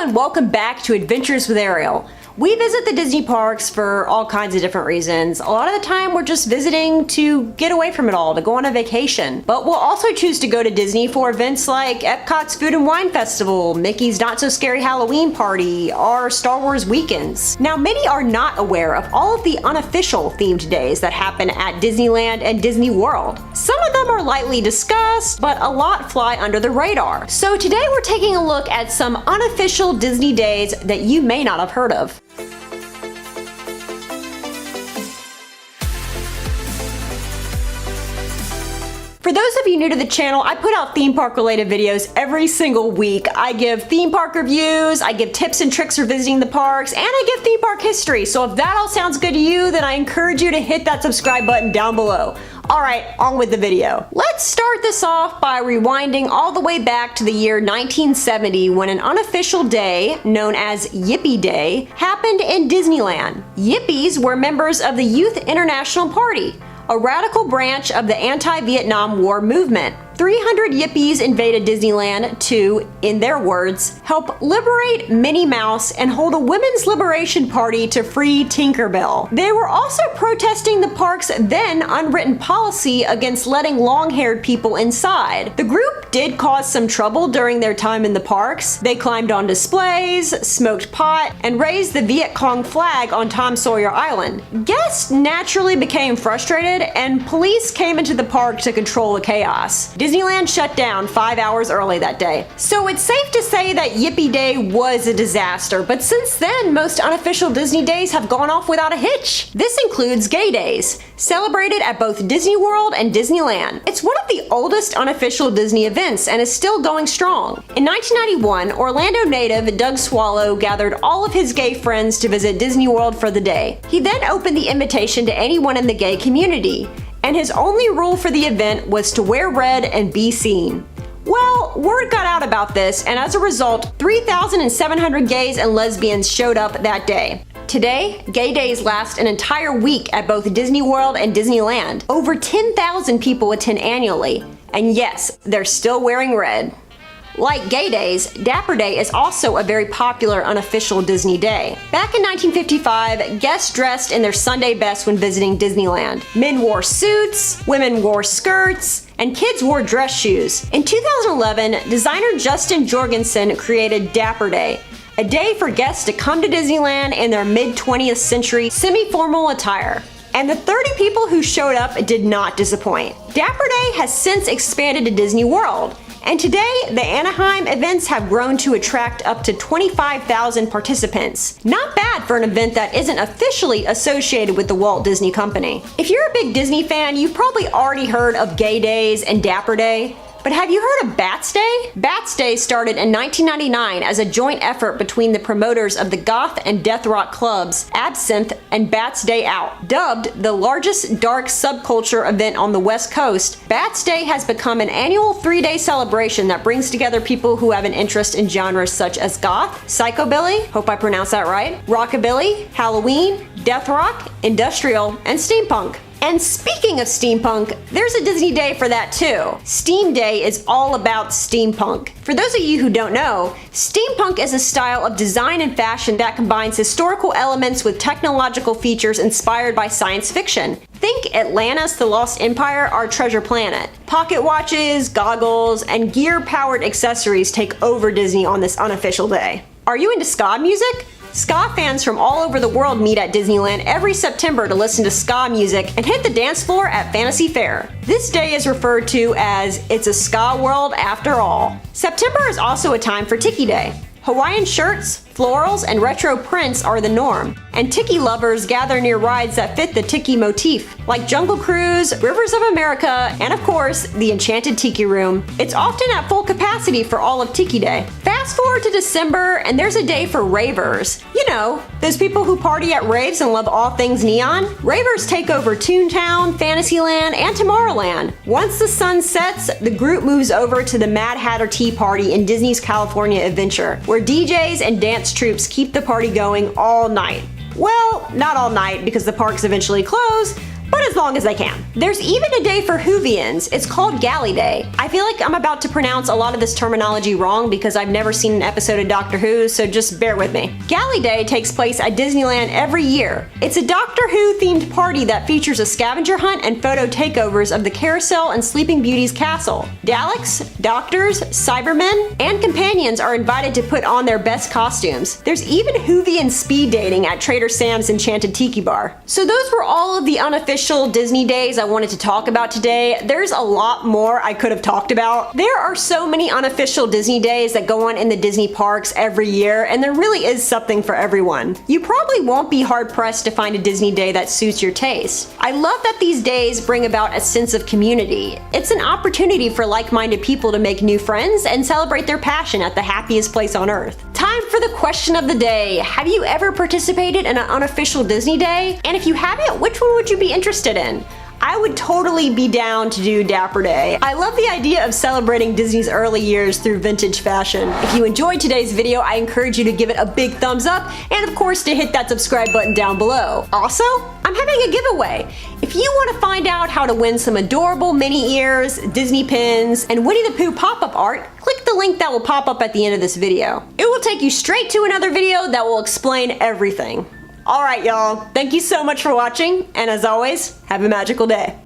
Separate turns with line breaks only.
and welcome back to Adventures with Ariel. We visit the Disney parks for all kinds of different reasons. A lot of the time we're just visiting to get away from it all, to go on a vacation. But we'll also choose to go to Disney for events like Epcot's Food and Wine Festival, Mickey's Not So Scary Halloween Party, or Star Wars weekends. Now, many are not aware of all of the unofficial themed days that happen at Disneyland and Disney World. Some of them are lightly discussed, but a lot fly under the radar. So today we're taking a look at some unofficial Disney days that you may not have heard of. For those of you new to the channel, I put out theme park related videos every single week. I give theme park reviews, I give tips and tricks for visiting the parks, and I give theme park history. So if that all sounds good to you, then I encourage you to hit that subscribe button down below. Alright, on with the video. Let's start this off by rewinding all the way back to the year 1970 when an unofficial day, known as Yippie Day, happened in Disneyland. Yippies were members of the Youth International Party, a radical branch of the anti-Vietnam War movement. 300 Yippies invaded Disneyland to, in their words, help liberate Minnie Mouse and hold a women's liberation party to free Tinkerbell. They were also protesting the park's then unwritten policy against letting long-haired people inside. The group did cause some trouble during their time in the parks. They climbed on displays, smoked pot, and raised the Viet Cong flag on Tom Sawyer Island. Guests naturally became frustrated, and police came into the park to control the chaos. Disneyland shut down 5 hours early that day. So it's safe to say that Yippie Day was a disaster, but since then, most unofficial Disney days have gone off without a hitch. This includes Gay Days, celebrated at both Disney World and Disneyland. It's one of the oldest unofficial Disney events and is still going strong. In 1991, Orlando native Doug Swallow gathered all of his gay friends to visit Disney World for the day. He then opened the invitation to anyone in the gay community, and his only rule for the event was to wear red and be seen. Well, word got out about this, and as a result, 3,700 gays and lesbians showed up that day. Today, Gay Days last an entire week at both Disney World and Disneyland. Over 10,000 people attend annually, and yes, they're still wearing red. Like Gay Days, Dapper Day is also a very popular unofficial Disney day. Back in 1955, guests dressed in their Sunday best when visiting Disneyland. Men wore suits, women wore skirts, and kids wore dress shoes. In 2011, designer Justin Jorgensen created Dapper Day, a day for guests to come to Disneyland in their mid-20th century semi-formal attire. And the 30 people who showed up did not disappoint. Dapper Day has since expanded to Disney World, and today, the Anaheim events have grown to attract up to 25,000 participants. Not bad for an event that isn't officially associated with the Walt Disney Company. If you're a big Disney fan, you've probably already heard of Gay Days and Dapper Day. But have you heard of Bats Day? Bats Day started in 1999 as a joint effort between the promoters of the goth and death rock clubs Absinthe and Bats Day Out. Dubbed the largest dark subculture event on the West Coast, Bats Day has become an annual 3-day celebration that brings together people who have an interest in genres such as goth, psychobilly, hope I pronounced that right, rockabilly, Halloween, death rock, industrial, and steampunk. And speaking of steampunk, there's a Disney day for that too. Steam Day is all about steampunk. For those of you who don't know, steampunk is a style of design and fashion that combines historical elements with technological features inspired by science fiction. Think Atlantis, the Lost Empire, Our Treasure Planet. Pocket watches, goggles, and gear-powered accessories take over Disney on this unofficial day. Are you into ska music? Ska fans from all over the world meet at Disneyland every September to listen to ska music and hit the dance floor at Fantasy Fair. This day is referred to as It's a Ska World After All. September is also a time for Tiki Day. Hawaiian shirts, florals, and retro prints are the norm, and Tiki lovers gather near rides that fit the Tiki motif, like Jungle Cruise, Rivers of America, and of course, the Enchanted Tiki Room. It's often at full capacity for all of Tiki Day. Fast forward to December, and there's a day for ravers. You know, those people who party at raves and love all things neon. Ravers take over Toontown, Fantasyland, and Tomorrowland. Once the sun sets, the group moves over to the Mad Hatter Tea Party in Disney's California Adventure, where DJs and dance troupes keep the party going all night. Well, not all night because the parks eventually close, but but as long as I can. There's even a day for Whovians. It's called Galley Day. I feel like I'm about to pronounce a lot of this terminology wrong because I've never seen an episode of Doctor Who, so just bear with me. Galley Day takes place at Disneyland every year. It's a Doctor Who themed party that features a scavenger hunt and photo takeovers of the Carousel and Sleeping Beauty's castle. Daleks, doctors, Cybermen, and companions are invited to put on their best costumes. There's even Whovian speed dating at Trader Sam's Enchanted Tiki Bar. So those were all of the unofficial Disney days I wanted to talk about today. There's a lot more I could have talked about. There are so many unofficial Disney days that go on in the Disney parks every year, and there really is something for everyone. You probably won't be hard-pressed to find a Disney day that suits your taste. I love that these days bring about a sense of community. It's an opportunity for like-minded people to make new friends and celebrate their passion at the happiest place on earth. Time for the question of the day. Have you ever participated in an unofficial Disney day? And if you haven't, which one would you be interested in? I would totally be down to do Dapper Day. I love the idea of celebrating Disney's early years through vintage fashion. If you enjoyed today's video, I encourage you to give it a big thumbs up and of course to hit that subscribe button down below. Also, I'm having a giveaway. If you want to find out how to win some adorable mini ears, Disney pins, and Winnie the Pooh pop-up art, click the link that will pop up at the end of this video. It will take you straight to another video that will explain everything. Alright y'all, thank you so much for watching, and as always, have a magical day.